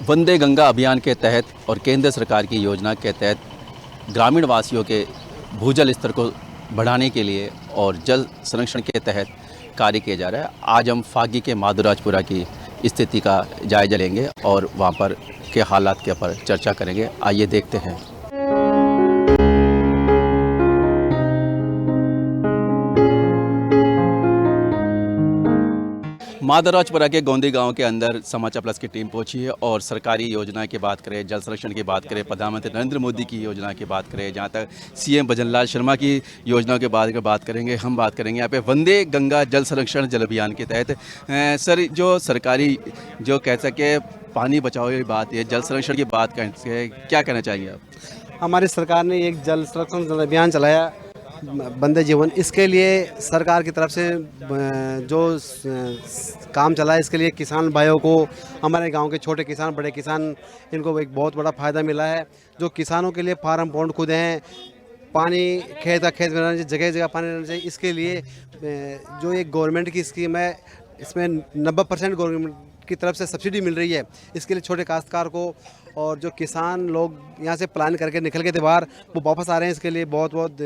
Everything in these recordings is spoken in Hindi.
वंदे गंगा अभियान के तहत और केंद्र सरकार की योजना के तहत ग्रामीण वासियों के भूजल स्तर को बढ़ाने के लिए और जल संरक्षण के तहत कार्य किया जा रहा है। आज हम फागी के माधुराजपुरा की स्थिति का जायजा लेंगे और वहाँ पर के हालात के ऊपर चर्चा करेंगे। आइए देखते हैं। माधवराजपुरा के गोंदी गांव के अंदर समाचार प्लस की टीम पहुंची है और सरकारी योजना की बात करें, जल संरक्षण की बात करें, प्रधानमंत्री नरेंद्र मोदी की योजना की बात करें, जहां तक सीएम भजनलाल शर्मा की योजना के बात करेंगे। हम बात करेंगे यहाँ पे वंदे गंगा जल संरक्षण जल अभियान के तहत सर जो सरकारी जो कह सके पानी बचाओ की बात है, जल संरक्षण की बात करें, क्या कहना चाहेंगे आप? हमारी सरकार ने एक जल संरक्षण जल अभियान चलाया वंदे जीवन। इसके लिए सरकार की तरफ से जो काम चला है, इसके लिए किसान भाइयों को, हमारे गांव के छोटे किसान, बड़े किसान, इनको एक बहुत बड़ा फ़ायदा मिला है। जो किसानों के लिए फार्म पौंड खुदे हैं, पानी खेत में रहना चाहिए, जगह जगह पानी रहना चाहिए। इसके लिए जो एक गवर्नमेंट की स्कीम है, इसमें 90% गवर्नमेंट की तरफ से सब्सिडी मिल रही है। इसके लिए छोटे काश्तकार को और जो किसान लोग यहाँ से प्लान करके निकल के बाहर वो वापस आ रहे हैं, इसके लिए बहुत बहुत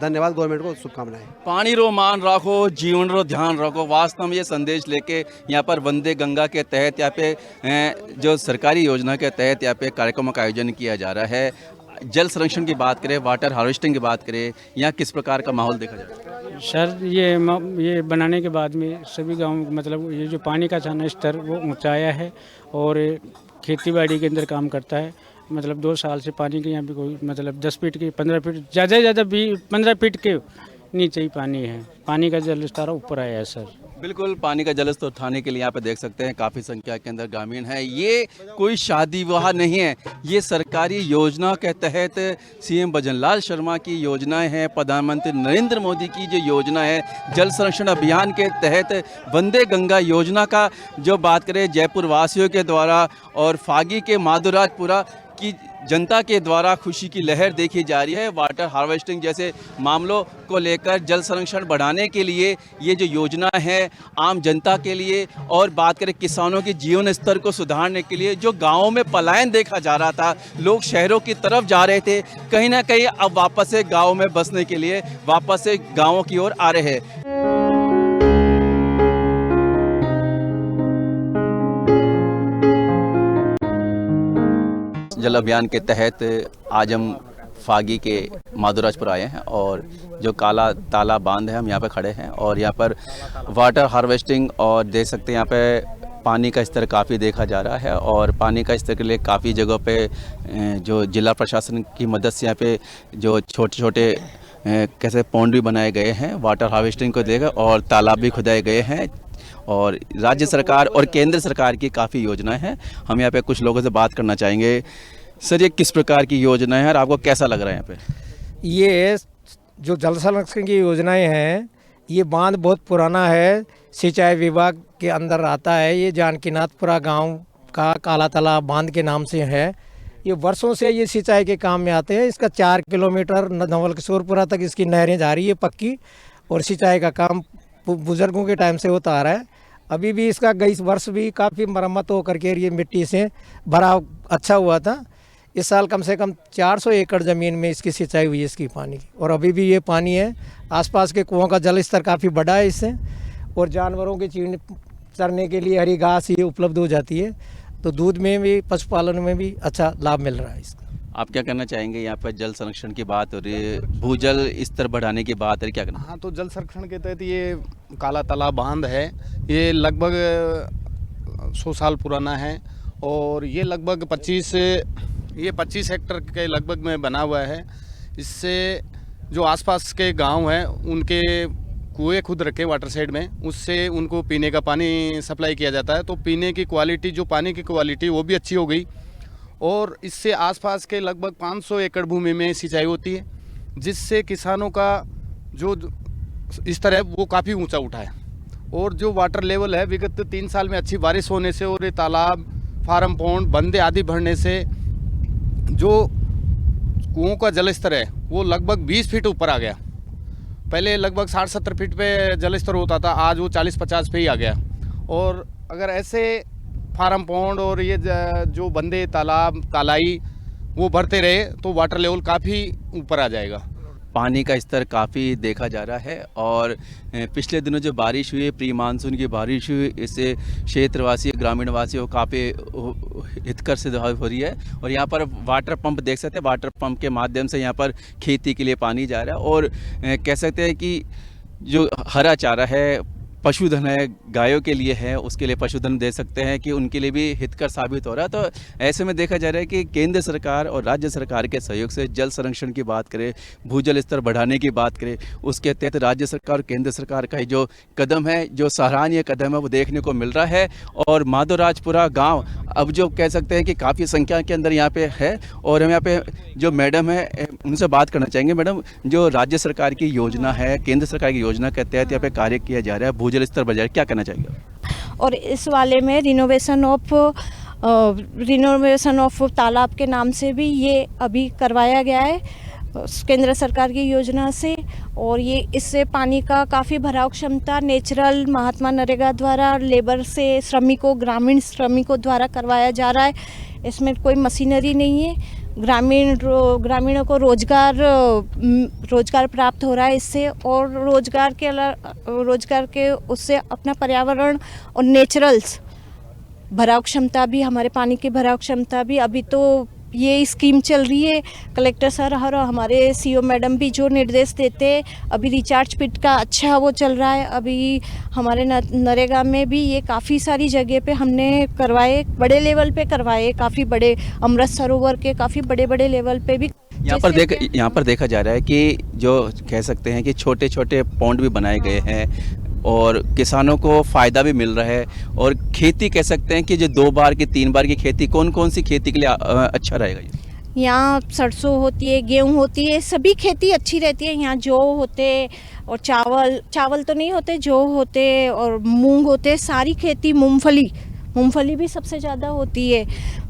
धन्यवाद गवर्नमेंट को, शुभकामनाएं। पानी रो मान रखो, जीवन रो ध्यान रखो, वास्तव में ये संदेश लेके यहाँ पर वंदे गंगा के तहत यहाँ पे जो सरकारी योजना के तहत यहाँ पे कार्यक्रमों का आयोजन किया जा रहा है। जल संरक्षण की बात करें, वाटर हार्वेस्टिंग की बात करें, यहाँ किस प्रकार का माहौल देखा जाता है? सर ये बनाने के बाद में सभी गाँव मतलब ये जो पानी का स्तर वो ऊँचाया है और खेती बाड़ी के अंदर काम करता है। मतलब 2 साल से पानी के यहाँ पे कोई मतलब 10 फीट के 15 फीट ज़्यादा से ज़्यादा 15 फीट के नीचे ही पानी है। पानी का जल स्तर ऊपर आया है सर। बिल्कुल, पानी का जल स्तर उठाने के लिए यहाँ पे देख सकते हैं काफ़ी संख्या के अंदर ग्रामीण है। ये कोई शादी विवाह नहीं है, ये सरकारी योजना के तहत सीएम भजनलाल शर्मा की योजनाएं हैं, प्रधानमंत्री नरेंद्र मोदी की जो योजना है जल संरक्षण अभियान के तहत वंदे गंगा योजना का जो बात करें जयपुर वासियों के द्वारा और फागी के माधुराजपुरा की जनता के द्वारा खुशी की लहर देखी जा रही है। वाटर हार्वेस्टिंग जैसे मामलों को लेकर जल संरक्षण बढ़ाने के लिए ये जो योजना है आम जनता के लिए और बात करें किसानों के जीवन स्तर को सुधारने के लिए, जो गाँवों में पलायन देखा जा रहा था, लोग शहरों की तरफ जा रहे थे, कहीं ना कहीं अब वापस से गाँव में बसने के लिए वापस से गाँवों की ओर आ रहे हैं। जल अभियान के तहत आज हम फागी के माधुराजपुर आए हैं और जो काला तालाब बांध है, हम यहाँ पे खड़े हैं और यहाँ पर वाटर हार्वेस्टिंग और देख सकते हैं यहाँ पे पानी का स्तर काफ़ी देखा जा रहा है और पानी का स्तर के लिए काफ़ी जगहों पे जो जिला प्रशासन की मदद से यहाँ पे जो छोटे छोटे कैसे पौंड भी बनाए गए हैं वाटर हार्वेस्टिंग को देकर और तालाब भी खुदाए गए हैं और राज्य सरकार और केंद्र सरकार की काफ़ी योजनाएं हैं। हम यहाँ पे कुछ लोगों से बात करना चाहेंगे। सर, ये किस प्रकार की योजनाएं हैं और आपको कैसा लग रहा है यहाँ पे? ये जो जल संरक्षण की योजनाएं हैं, ये बांध बहुत पुराना है, सिंचाई विभाग के अंदर आता है। ये जानकीनाथपुरा गांव का काला तालाब बांध के नाम से है। ये वर्षों से ये सिंचाई के काम में आते हैं। इसका 4 किलोमीटर नवल किशोरपुरा तक इसकी नहरें जा रही है पक्की और सिंचाई का काम बुजुर्गों के टाइम से होता आ रहा है। अभी भी इसका इस वर्ष भी काफ़ी मरम्मत हो करके ये मिट्टी से भराव अच्छा हुआ था। इस साल कम से कम 400 एकड़ ज़मीन में इसकी सिंचाई हुई है इसकी पानी की और अभी भी ये पानी है। आसपास के कुओं का जल स्तर काफ़ी बढ़ा है इससे और जानवरों के चरने के लिए हरी घास ये उपलब्ध हो जाती है, तो दूध में भी पशुपालन में भी अच्छा लाभ मिल रहा है इसका। आप क्या करना चाहेंगे? यहाँ पर जल संरक्षण की बात हो रही है, भूजल स्तर बढ़ाने की बात है, क्या करना? हाँ, तो जल संरक्षण के तहत ये काला तालाब बांध है, ये लगभग 100 साल पुराना है और ये लगभग 25 हेक्टर के लगभग में बना हुआ है। इससे जो आसपास के गांव हैं उनके कुएं खुद रखे वाटर साइड में, उससे उनको पीने का पानी सप्लाई किया जाता है। तो पीने की क्वालिटी, जो पानी की क्वालिटी वो भी अच्छी हो गई और इससे आसपास के लगभग 500 एकड़ भूमि में सिंचाई होती है, जिससे किसानों का जो स्तर है वो काफ़ी ऊंचा उठा है। और जो वाटर लेवल है विगत 3 साल में अच्छी बारिश होने से और ये तालाब, फार्म पौंड, बंदे आदि भरने से जो कुओं का जल स्तर है वो लगभग 20 फीट ऊपर आ गया। पहले लगभग 60-70 फीट पे जल स्तर होता था, आज वो 40-50 पे ही आ गया। और अगर ऐसे फार्म पॉन्ड और ये जो बंदे तालाब तालाई वो भरते रहे तो वाटर लेवल काफ़ी ऊपर आ जाएगा। पानी का स्तर काफ़ी देखा जा रहा है और पिछले दिनों जो बारिश हुई, प्री मानसून की बारिश हुई, इससे क्षेत्रवासी ग्रामीण वासियों को काफ़ी हितकर से हो रही है। और यहाँ पर वाटर पंप देख सकते हैं, वाटर पंप के माध्यम से यहाँ पर खेती के लिए पानी जा रहा है। और कह सकते हैं कि जो हरा चारा है, पशुधन है, गायों के लिए है, उसके लिए पशुधन दे सकते हैं कि उनके लिए भी हितकर साबित हो रहा है। तो ऐसे में देखा जा रहा है कि केंद्र सरकार और राज्य सरकार के सहयोग से जल संरक्षण की बात करें, भूजल स्तर बढ़ाने की बात करें, उसके तहत राज्य सरकार और केंद्र सरकार का जो कदम है, जो सराहनीय कदम है, वो देखने को मिल रहा है। और माधोराजपुरा गाँव अब जो कह सकते हैं कि काफ़ी संख्या के अंदर यहाँ पे है। और हम यहाँ पे जो मैडम है उनसे बात करना चाहेंगे। मैडम, जो राज्य सरकार की योजना है, केंद्र सरकार की योजना के तहत यहाँ पे कार्य किया जा रहा है, भूजल स्तर बढ़ जाए, क्या कहना चाहिए? और इस वाले में रिनोवेशन ऑफ तालाब के नाम से भी ये अभी करवाया गया है केंद्र सरकार की योजना से। और ये इससे पानी का काफ़ी भराव क्षमता नेचुरल महात्मा नरेगा द्वारा लेबर से ग्रामीण श्रमिकों द्वारा करवाया जा रहा है। इसमें कोई मशीनरी नहीं है, ग्रामीणों को रोजगार प्राप्त हो रहा है इससे। और रोजगार के उससे अपना पर्यावरण और नेचुरल्स भराव क्षमता भी, हमारे पानी की भराव क्षमता भी, अभी तो ये स्कीम चल रही है। कलेक्टर सर और हमारे सीओ मैडम भी जो निर्देश देते हैं, अभी रिचार्ज पिट का अच्छा वो चल रहा है। अभी हमारे नरेगा में भी ये काफ़ी सारी जगह पे हमने करवाए, बड़े लेवल पे करवाए, काफ़ी बड़े अमृत सरोवर के काफ़ी बड़े लेवल पे भी। यहाँ पर देखा जा रहा है कि जो कह सकते हैं कि छोटे छोटे पॉन्ड भी बनाए गए हैं और किसानों को फ़ायदा भी मिल रहा है। और खेती कह सकते हैं कि जो 2 बार की 3 बार की खेती, कौन कौन सी खेती के लिए अच्छा रहेगा? यहाँ सरसों होती है, गेहूँ होती है, सभी खेती अच्छी रहती है। यहाँ जौ होते और चावल तो नहीं होते, जौ होते और मूंग होते, सारी खेती, मूंगफली भी सबसे ज़्यादा होती है।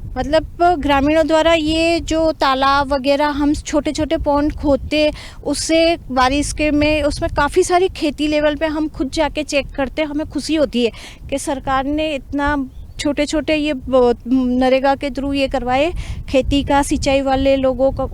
मतलब ग्रामीणों द्वारा ये जो तालाब वगैरह हम छोटे छोटे पॉन्ड खोदते, उससे बारिश के में उसमें काफ़ी सारी खेती लेवल पे हम खुद जाके चेक करते, हमें खुशी होती है कि सरकार ने इतना छोटे छोटे ये नरेगा के थ्रू ये करवाए। खेती का, सिंचाई वाले लोगों को,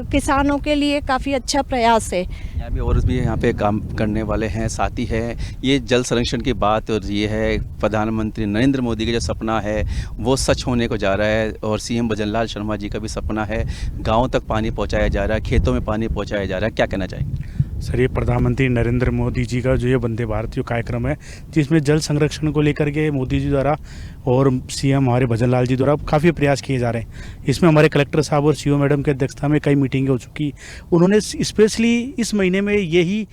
किसानों के लिए काफ़ी अच्छा प्रयास है। यहाँ भी और भी यहाँ पे काम करने वाले हैं, साथी हैं। ये जल संरक्षण की बात और ये है प्रधानमंत्री नरेंद्र मोदी का जो सपना है वो सच होने को जा रहा है। और सीएम भजनलाल शर्मा जी का भी सपना है, गाँव तक पानी पहुँचाया जा रहा है, खेतों में पानी पहुँचाया जा रहा है। क्या कहना चाहेंगे? सर, ये प्रधानमंत्री नरेंद्र मोदी जी का जो ये वंदे भारत जो कार्यक्रम है, जिसमें जल संरक्षण को लेकर के मोदी जी द्वारा और सीएम हमारे भजनलाल जी द्वारा काफ़ी प्रयास किए जा रहे हैं। इसमें हमारे कलेक्टर साहब और सीओ मैडम की अध्यक्षता में कई मीटिंगें हो चुकी। उन्होंने स्पेशली इस महीने में यही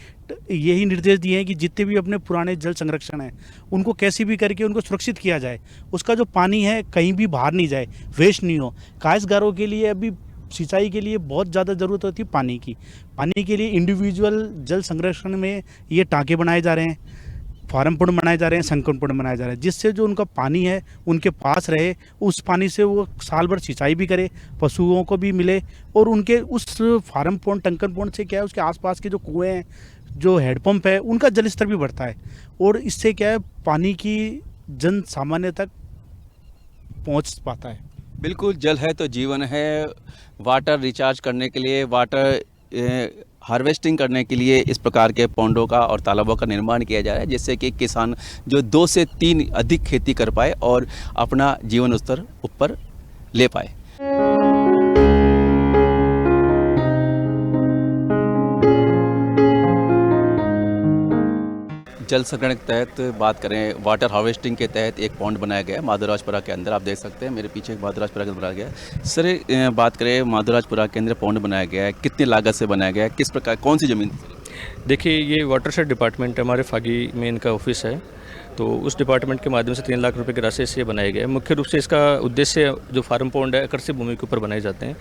निर्देश दिए हैं कि जितने भी अपने पुराने जल संरक्षण हैं उनको कैसे भी करके उनको सुरक्षित किया जाए। उसका जो पानी है कहीं भी बाहर नहीं जाए, वेस्ट नहीं हो। काश्तकारों के लिए अभी सिंचाई के लिए बहुत ज़्यादा ज़रूरत होती है पानी की। पानी के लिए इंडिविजुअल जल संरक्षण में ये टाँके बनाए जा रहे हैं, फार्म पॉन्ड बनाए जा रहे हैं, संकलन पॉन्ड बनाए जा रहे हैं, जिससे जो उनका पानी है उनके पास रहे, उस पानी से वो साल भर सिंचाई भी करे, पशुओं को भी मिले। और उनके उस फार्म पॉन्ड, टंकन पॉन्ड से क्या है, उसके आसपास के जो कुएँ हैं, जो हैंडपम्प है, उनका जल स्तर भी बढ़ता है। और इससे क्या है, पानी की जन सामान्य तक पहुँच पाता है। बिल्कुल, जल है तो जीवन है। वाटर रिचार्ज करने के लिए, वाटर हार्वेस्टिंग करने के लिए इस प्रकार के पौंडों का और तालाबों का निर्माण किया जा रहा है, जिससे कि किसान जो 2 से 3 अधिक खेती कर पाए और अपना जीवन स्तर ऊपर ले पाए। जल संरक्षण के तहत बात करें, वाटर हार्वेस्टिंग के तहत एक पॉन्ड बनाया गया है माधोराजपुरा के अंदर। आप देख सकते हैं मेरे पीछे एक माधोराजपुरा के अंदर बनाया गया है। सर, बात करें माधोराजपुरा के अंदर पॉन्ड बनाया गया है, कितनी लागत से बनाया गया है, किस प्रकार, कौन सी ज़मीन? देखिए, ये वाटरशेड डिपार्टमेंट है, हमारे फागी में इनका ऑफिस है। तो उस डिपार्टमेंट के माध्यम से 3 लाख रुपए की राशि से बनाया गया है। मुख्य रूप से इसका उद्देश्य जो फार्म पॉन्ड है आकर्षित भूमि के ऊपर बनाए जाते हैं।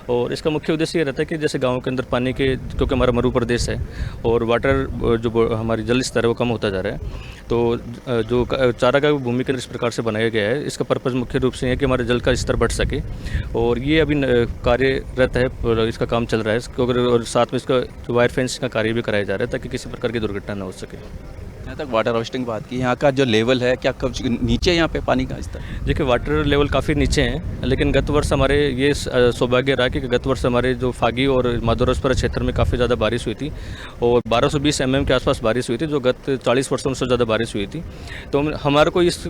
और इसका मुख्य उद्देश्य ये रहता है कि जैसे गांव के अंदर पानी के, क्योंकि हमारा मरु प्रदेश है और वाटर जो हमारी जल स्तर है वो कम होता जा रहा है, तो जो चारागाह भूमि के अंदर इस प्रकार से बनाया गया है। इसका पर्पज़ मुख्य रूप से है कि हमारे जल का स्तर बढ़ सके। और ये अभी कार्यरत है, इसका काम चल रहा है। और साथ में इसका जो वायर फेंस का कार्य भी कराया जा रहा है ताकि किसी प्रकार की दुर्घटना न हो सके। जहाँ तक वाटर हार्वेस्टिंग बात की, यहाँ का जो लेवल है क्या कब नीचे यहाँ पे पानी का स्तर? देखिए वाटर लेवल काफ़ी नीचे हैं, लेकिन गत वर्ष हमारे ये सौभाग्य रहा कि गत वर्ष हमारे जो फागी और माधोरसपुरा क्षेत्र में काफ़ी ज़्यादा बारिश हुई थी और 1220 mm के आसपास बारिश हुई थी, जो गत 40 वर्षों से ज़्यादा बारिश हुई थी। तो हमारे को इस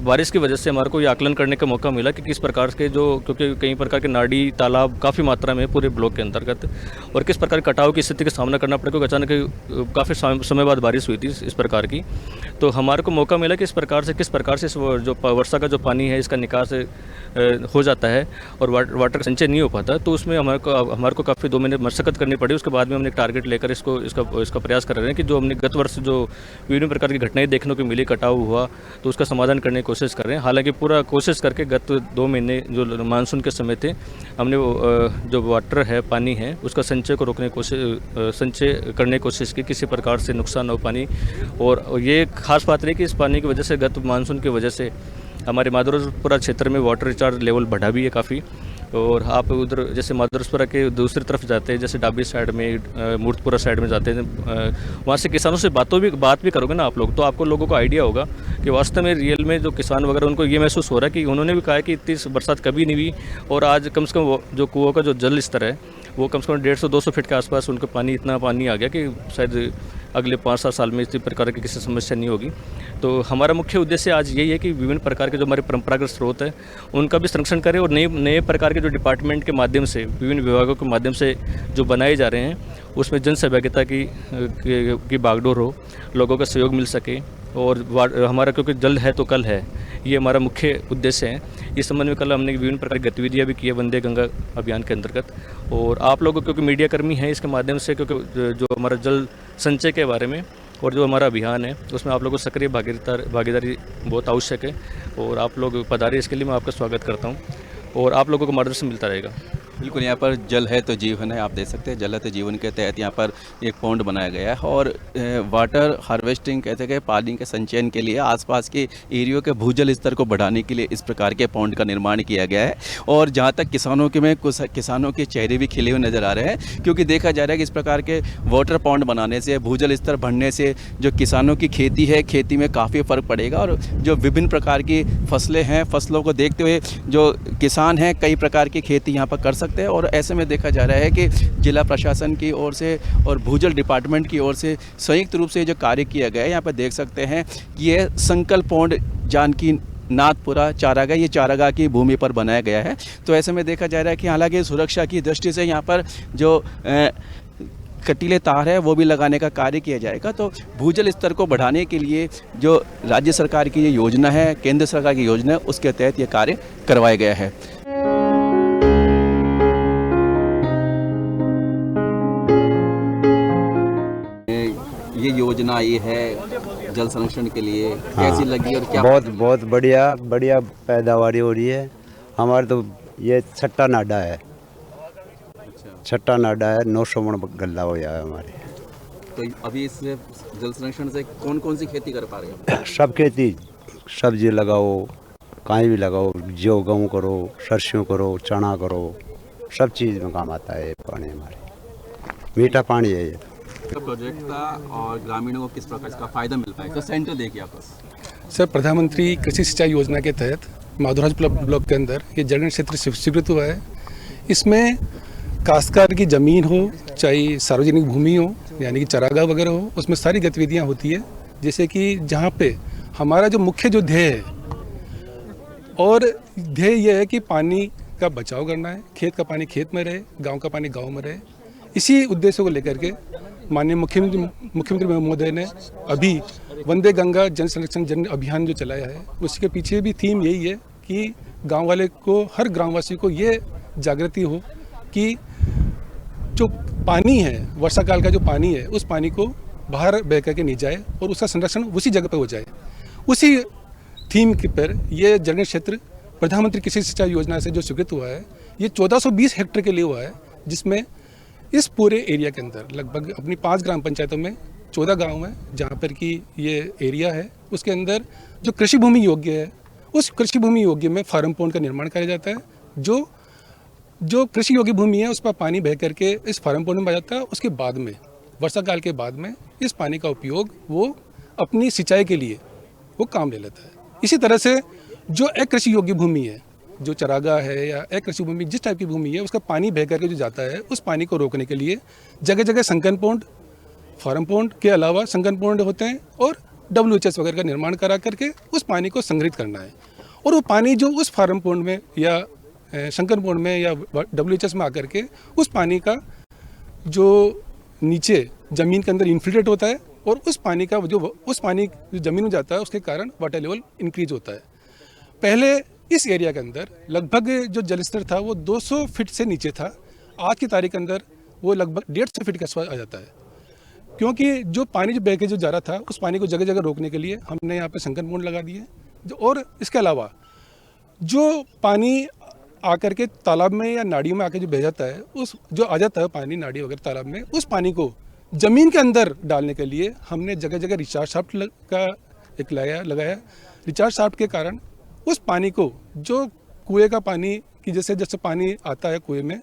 बारिश की वजह से हमारे को ये आकलन करने का मौका मिला कि किस प्रकार के क्योंकि कई प्रकार के नाड़ी तालाब काफ़ी मात्रा में पूरे ब्लॉक के अंतर्गत, और किस प्रकार कटाव की स्थिति का सामना करना पड़ा, क्योंकि अचानक काफ़ी समय बाद बारिश हुई थी इस प्रकार की। तो हमारे को मौका मिला कि किस प्रकार से जो वर्षा का जो पानी है इसका निकास हो जाता है और वाटर संचय नहीं हो पाता। तो उसमें हमारे को काफ़ी 2 महीने मशक्कत करनी पड़ी। उसके बाद में हमने एक टारगेट लेकर इसका प्रयास कर रहे हैं कि जो हमने गत वर्ष जो विभिन्न प्रकार की घटनाएं देखने को मिली, कटाव हुआ, तो उसका समाधान करने की कोशिश कर रहे हैं। हालांकि पूरा कोशिश करके गत 2 महीने जो मानसून के समय थे, हमने जो वाटर है, पानी है, उसका संचय को रोकने की संचय करने की कोशिश की, किसी प्रकार से नुकसान न हो पानी। और ये खास बात रही कि इस पानी की वजह से, गत मानसून की वजह से हमारे माधोरसपुरा क्षेत्र में वाटर रिचार्ज लेवल बढ़ा भी है काफ़ी। और आप उधर जैसे माधोरसपुरा के दूसरी तरफ जाते हैं, जैसे डाबी साइड में, मूर्तपुरा साइड में जाते हैं, वहाँ से किसानों से बात भी करोगे ना आप लोग, तो आपको लोगों को आइडिया होगा कि वास्तव में रियल में जो किसान वगैरह उनको ये महसूस हो रहा है कि उन्होंने भी कहा है कि इतनी बरसात कभी नहीं हुई, और आज कम से कम जो कुओं का जो जल स्तर है वो कम से कम 150-200 फीट के आसपास उनको इतना पानी आ गया कि शायद अगले 5-7 साल में इसी प्रकार की किसी समस्या नहीं होगी। तो हमारा मुख्य उद्देश्य आज यही है कि विभिन्न प्रकार के जो हमारे परंपरागत स्रोत है उनका भी संरक्षण करें, और नए प्रकार के जो डिपार्टमेंट के माध्यम से, विभिन्न विभागों के माध्यम से जो बनाए जा रहे हैं, उसमें जन सहभागिता की बागडोर हो, लोगों का सहयोग मिल सके। और हमारा क्योंकि जल है तो कल है, ये हमारा मुख्य उद्देश्य है। इस संबंध में कल हमने विभिन्न प्रकार की गतिविधियाँ भी की है वंदे गंगा अभियान के अंतर्गत। और आप लोगों क्योंकि मीडिया कर्मी हैं, इसके माध्यम से क्योंकि जो हमारा जल संचय के बारे में और जो हमारा अभियान है उसमें आप लोगों को सक्रिय भागीदारी बहुत आवश्यक है, और आप लोग पधारे, इसके लिए मैं आपका स्वागत करता हूँ और आप लोगों को मार्गदर्शन मिलता रहेगा। बिल्कुल, यहाँ पर जल है तो जीवन है, आप देख सकते हैं जल है तो जीवन के तहत यहाँ पर एक पॉन्ड बनाया गया है, और वाटर हार्वेस्टिंग कहते हैं, पानी के संचयन के लिए आसपास के एरियो के भूजल स्तर को बढ़ाने के लिए इस प्रकार के पॉन्ड का निर्माण किया गया है। और जहाँ तक किसानों के में कुछ किसानों के चेहरे भी खिले हुए नज़र आ रहे हैं, क्योंकि देखा जा रहा है कि इस प्रकार के वाटर पॉन्ड बनाने से, भूजल स्तर बढ़ने से जो किसानों की खेती है, खेती में काफ़ी फ़र्क पड़ेगा। और जो विभिन्न प्रकार की फसलें हैं, फसलों को देखते हुए जो किसान हैं कई प्रकार की खेती यहाँ पर कर सकते हैं। और ऐसे में देखा जा रहा है कि जिला प्रशासन की ओर से और भूजल डिपार्टमेंट की ओर से संयुक्त रूप से जो कार्य किया गया है, यहाँ पर देख सकते हैं कि ये संकल्प पॉन्ड जानकी नाथपुरा चारागाह, ये चारागाह की भूमि पर बनाया गया है। तो ऐसे में देखा जा रहा है कि हालांकि सुरक्षा की दृष्टि से यहाँ पर जो कटीले तार है वो भी लगाने का कार्य किया जाएगा। तो भूजल स्तर को बढ़ाने के लिए जो राज्य सरकार की ये योजना है, केंद्र सरकार की योजना है, उसके तहत ये कार्य करवाया गया है। ये योजना ये है जल संरक्षण के लिए, कैसी लगी और क्या? बहुत बढ़िया पैदावारी हो रही है। हमारे तो ये छट्टा नाडा है, छट्टा नाडा है, 900 मण गल्ला हो गया है हमारे। तो अभी इस जल संरक्षण से कौन कौन सी खेती कर पा रहे हैं? सब खेती, सब्जी लगाओ, कहीं भी लगाओ, जो गेहूँ करो, सरसों करो, चना करो, सब चीज़ में काम आता है पानी। हमारे मीठा पानी है ये। प्रोजेक्ट का और ग्रामीणों को किस प्रकार इसका फायदा मिल पाएगा? तो सेंटर देखिए आपस। सर, प्रधानमंत्री कृषि सिंचाई योजना के तहत माधोराज ब्लॉक के अंदर ये जलग्रहण क्षेत्र स्वीकृत हुआ है। इसमें काश्तकार की ज़मीन हो, चाहे सार्वजनिक भूमि हो, यानी कि चरागाह वगैरह हो, उसमें सारी गतिविधियाँ होती है। जैसे कि जहाँ पे हमारा जो मुख्य जो ध्येय है, और ध्येय ये है कि पानी का बचाव करना है, खेत का पानी खेत में रहे, गाँव का पानी गाँव में रहे। इसी उद्देश्य को लेकर के माननीय मुख्यमंत्री महोदय ने अभी वंदे गंगा जन संरक्षण जन अभियान जो चलाया है, उसके पीछे भी थीम यही है कि गांव वाले को, हर ग्रामवासी को ये जागृति हो कि जो पानी है, वर्षा काल का जो पानी है, उस पानी को बाहर बह करके नहीं जाए और उसका संरक्षण उसी जगह पर हो जाए। उसी थीम के पर ये जलग्रहण क्षेत्र प्रधानमंत्री कृषि सिंचाई योजना से जो स्वीकृत हुआ है, ये 1420 हेक्टेयर के लिए हुआ है, जिसमें इस पूरे एरिया के अंदर लगभग अपनी 5 ग्राम पंचायतों में 14 गांव हैं जहां पर कि ये एरिया है। उसके अंदर जो कृषि भूमि योग्य है, उस कृषि भूमि योग्य में फार्म पॉन्ड का निर्माण किया जाता है। जो कृषि योग्य भूमि है उस पर पानी बह करके इस फार्म पॉन्ड में आ जाता है। उसके बाद में, वर्षा काल के बाद में, इस पानी का उपयोग वो अपनी सिंचाई के लिए वो काम ले लेता है। इसी तरह से जो अकृषि योग्य भूमि है, जो चरागाह है या अकृषि भूमि, जिस टाइप की भूमि है, उसका पानी बह करके जो जाता है, उस पानी को रोकने के लिए जगह जगह संकन पॉन्ड, फार्म पॉन्ड के अलावा संकन पॉन्ड होते हैं और WHS वगैरह का निर्माण करा करके उस पानी को संग्रहित करना है। और वो पानी जो उस फार्म पॉन्ड में या संकन पॉन्ड में या WHS में आकर के उस पानी का जो नीचे ज़मीन के अंदर इन्फिल्ट्रेट होता है और उस पानी जो ज़मीन में जाता है उसके कारण वाटर लेवल इंक्रीज होता है। पहले इस एरिया के अंदर लगभग जो जल स्तर था वो 200 फीट से नीचे था। आज की तारीख के अंदर वो लगभग 150 फीट के आसपास आ जाता है, क्योंकि जो पानी जो बह के जो जा रहा था उस पानी को जगह जगह रोकने के लिए हमने यहाँ पे संकन पॉन्ड लगा दिए। और इसके अलावा जो पानी आकर के तालाब में या नाड़ियों में आकर जो बह जाता है, उस जो आ जाता है पानी नाड़ी वगैरह तालाब में, उस पानी को ज़मीन के अंदर डालने के लिए हमने जगह जगह रिचार्ज शाफ्ट का एक लगाया। रिचार्ज शाफ्ट के कारण उस पानी को, जो कुएं का पानी की जैसे पानी आता है कुएं में,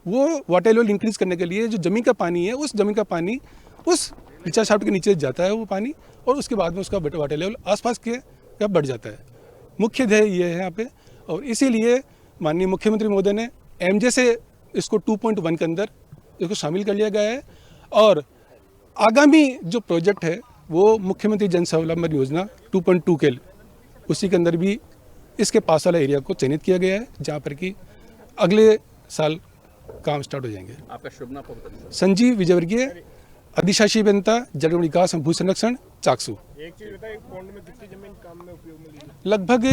वो वाटर लेवल इंक्रीज करने के लिए जो ज़मीन का पानी है, उस ज़मीन का पानी उस रिचार्ज शाफ्ट के नीचे जाता है वो पानी, और उसके बाद में उसका वाटर लेवल आसपास के का बढ़ जाता है। मुख्य ध्येय ये है यहाँ पे, और इसीलिए माननीय मुख्यमंत्री महोदय ने MJ से इसको 2.1 के अंदर इसको शामिल कर लिया गया है। और आगामी जो प्रोजेक्ट है वो मुख्यमंत्री जन स्वावलंबन योजना 2.2 के उसी के अंदर भी इसके पास वाला एरिया को चयनित किया गया है, जहाँ पर कि अगले साल काम स्टार्ट हो जाएंगे। आपका शुभ नाम? संजीव विजयवर्गीय, अधिशासी अभियंता जल विकास भू संरक्षण, चाकसू। एक चीज बताइए, पॉन्ड में कितनी जमीन काम में उपयोग में ली? लगभग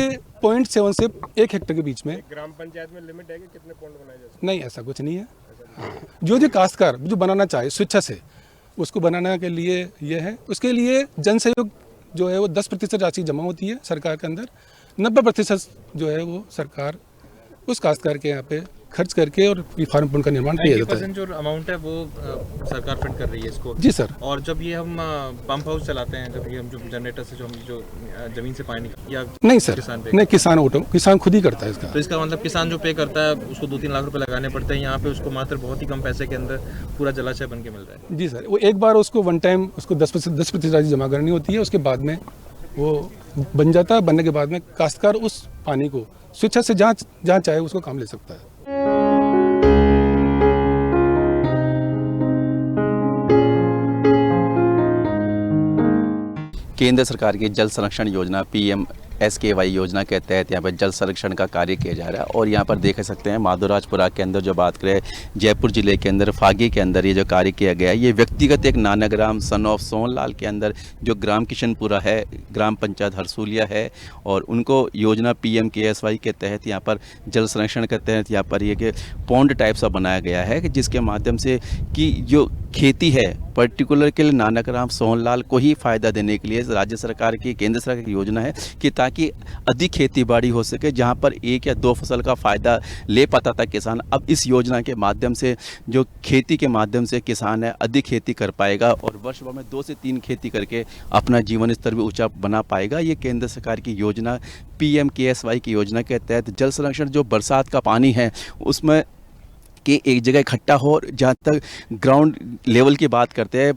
0.7 से 1 हेक्टेयर के बीच में। ग्राम पंचायत में लिमिट है कि कितने पॉन्ड बनाए जा सकते? नहीं, ऐसा कुछ नहीं है। जो काश्तकार जो बनाना चाहे स्वेच्छा से, उसको बनाने के लिए ये है। उसके लिए जन सहयोग जो है वो 10% राशि जमा होती है सरकार के अंदर, 90% जो है वो सरकार उस काश्तकार के यहाँ पे खर्च करके और फार्म पॉन्ड का निर्माण किया जाता है। जो अमाउंट है वो सरकार फंड कर रही है इसको? जी सर। और जब ये हम पंप हाउस चलाते हैं, जब ये हम जो जनरेटर से जो जमीन से पानी, या नहीं सर, नहीं, किसान खुद ही करता है इसका। तो इसका मतलब किसान जो पे करता है उसको 2-3 लाख रुपए लगाने पड़ते हैं, यहाँ पे उसको मात्र बहुत ही कम पैसे के अंदर पूरा जलाशय बन के मिल रहा है। जी सर, वो एक बार उसको वन टाइम उसको 10% राशि जमा करनी होती है, उसके बाद में वो बन जाता है। बनने के बाद में काश्तकार उस पानी को स्वेच्छा से जहाँ चाहे उसको काम ले सकता है। केंद्र सरकार की जल संरक्षण योजना PMSKY योजना के तहत यहाँ पर जल संरक्षण का कार्य किया जा रहा है। और यहाँ पर देख सकते हैं माधोराजपुरा के अंदर जो बात करें, जयपुर जिले के अंदर फागी के अंदर ये जो कार्य किया गया है, ये व्यक्तिगत एक नानाग्राम सन ऑफ सोहनलाल के अंदर जो ग्राम किशनपुरा है, ग्राम पंचायत हरसूलिया है, और उनको योजना PMKSY के तहत यहाँ पर जल संरक्षण के तहत यहाँ पर ये पॉन्ड टाइप सा बनाया गया है, जिसके माध्यम से कि जो खेती है पर्टिकुलर के लिए नानाग्राम सोहनलाल को ही फ़ायदा देने के लिए राज्य सरकार की, केंद्र सरकार की योजना है कि ताकि अधिक खेती बाड़ी हो सके। जहां पर 1 या 2 फसल का फ़ायदा ले पाता था किसान, अब इस योजना के माध्यम से जो खेती के माध्यम से किसान है अधिक खेती कर पाएगा और वर्ष भर में 2 से 3 खेती करके अपना जीवन स्तर भी ऊंचा बना पाएगा। ये केंद्र सरकार की योजना PMKSY की योजना के तहत जल संरक्षण, जो बरसात का पानी है उसमें कि एक जगह इकट्ठा हो, जहाँ तक ग्राउंड लेवल की बात करते हैं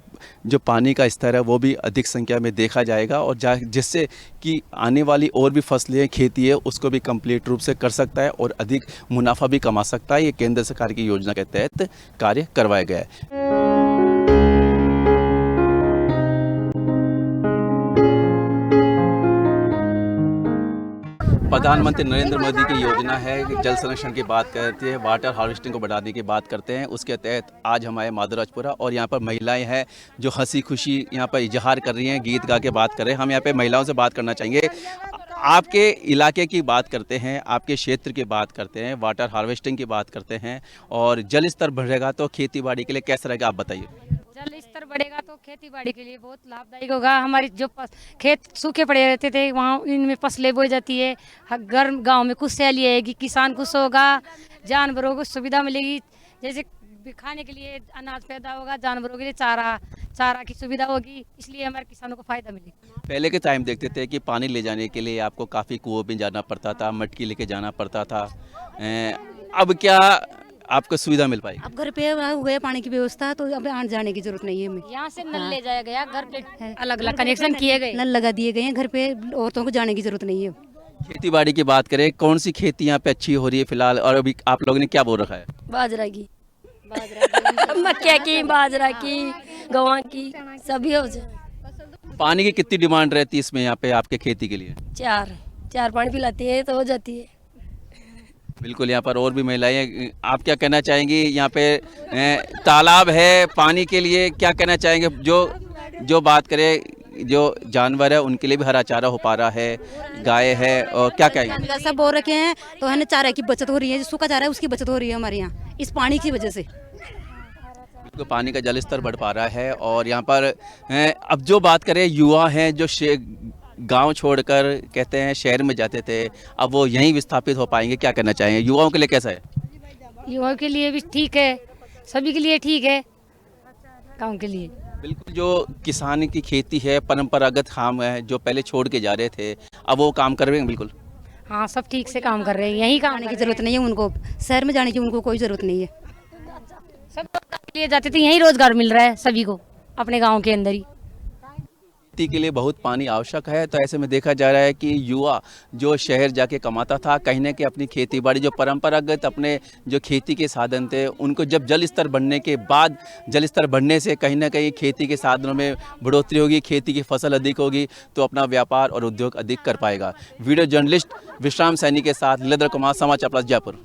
जो पानी का स्तर है वो भी अधिक संख्या में देखा जाएगा, और जिससे कि आने वाली और भी फसलें खेती है उसको भी कंप्लीट रूप से कर सकता है और अधिक मुनाफा भी कमा सकता है। ये केंद्र सरकार की योजना के तहत कार्य करवाया गया है। प्रधानमंत्री नरेंद्र मोदी की योजना है कि जल संरक्षण की बात करती है, वाटर हार्वेस्टिंग को बढ़ाने की बात करते हैं। उसके तहत आज हम आए माधोराजपुरा और यहाँ पर महिलाएं हैं जो हंसी खुशी यहाँ पर इजहार कर रही हैं, गीत गा के बात कर रहे हैं। हम यहाँ पे महिलाओं से बात करना चाहेंगे। आपके इलाके की बात करते हैं, आपके क्षेत्र की बात करते हैं, वाटर हार्वेस्टिंग की बात करते हैं, और जल स्तर बढ़ेगा तो खेती बाड़ी के लिए कैसा रहेगा, आप बताइए। जल स्तर बढ़ेगा तो खेती बाड़ी के लिए बहुत लाभदायक होगा। हमारी जो खेत सूखे पड़े रहते थे वहाँ इनमें फसलें बोई जाती है, गर्म गांव में खुशहाली आएगी, किसान खुश होगा, जानवरों को सुविधा मिलेगी, जैसे खाने के लिए अनाज पैदा होगा, जानवरों के लिए चारा की सुविधा होगी, इसलिए हमारे किसानों को फायदा मिलेगा। पहले के टाइम देखते थे कि पानी ले जाने के लिए आपको काफ़ी कुओं में जाना पड़ता था, मटकी लेके जाना पड़ता था। अब क्या आपको सुविधा मिल पाएगी? अब घर पे हो गया पानी की व्यवस्था, तो अब आने जाने की जरूरत नहीं है हमें। यहाँ से नल ले जाया गया, घर पे अलग अलग कनेक्शन किए गए, नल लगा दिए गए हैं घर पे, औरतों को जाने की जरूरत नहीं है। खेती बाड़ी की बात करें, कौन सी खेती यहाँ पे अच्छी हो रही है फिलहाल, और अभी आप लोगों ने क्या बोल रखा है? बाजरा की, मक्के की, बाजरा की, गवां की, सभी हो जाए। पानी की कितनी डिमांड रहती है इसमें यहाँ पे आपके खेती के लिए? चार पानी पिलाती है तो हो जाती है। बिल्कुल, यहाँ पर और भी महिलाएं हैं। आप क्या कहना चाहेंगी? यहाँ पे तालाब है पानी के लिए, क्या कहना चाहेंगे? जो बात करें, जो जानवर है उनके लिए भी हरा चारा हो पा रहा है, गाय है, और क्या कहेंगे? सब बो रखे हैं तो है ना, चारे की बचत हो रही है, जो सूखा चारा है उसकी बचत हो रही है हमारे यहाँ इस पानी की वजह से। तो पानी का जल स्तर बढ़ पा रहा है। और यहाँ पर अब जो बात करें, युवा हैं जो गांव छोड़कर कहते हैं शहर में जाते थे, अब वो यहीं विस्थापित हो पाएंगे, क्या करना चाहेंगे? युवाओं के लिए कैसा है? युवाओं के लिए भी ठीक है, सभी के लिए ठीक है, गाँव के लिए। बिल्कुल, जो किसान की खेती है परंपरागत काम है, जो पहले छोड़ के जा रहे थे, अब वो काम कर रहे हैं। बिल्कुल, हाँ, सब ठीक से काम कर रहे हैं, यहीं काम जाने की जरूरत नहीं है उनको, शहर में जाने की उनको कोई जरूरत नहीं है। सब के लिए जाते थे, यहीं रोजगार मिल रहा है सभी को अपने गाँव के अंदर ही। खेती के लिए बहुत पानी आवश्यक है, तो ऐसे में देखा जा रहा है कि युवा जो शहर जाके कमाता था, कहीं ना कहीं अपनी खेती बाड़ी, जो परंपरागत अपने जो खेती के साधन थे, उनको जब जल स्तर बढ़ने के बाद, जल स्तर बढ़ने से कहीं ना कहीं खेती के साधनों में बढ़ोतरी होगी, खेती की फसल अधिक होगी, तो अपना व्यापार और उद्योग अधिक कर पाएगा। वीडियो जर्नलिस्ट विश्राम सैनी के साथ लीलाधर कुमार, समाचार प्लस जयपुर।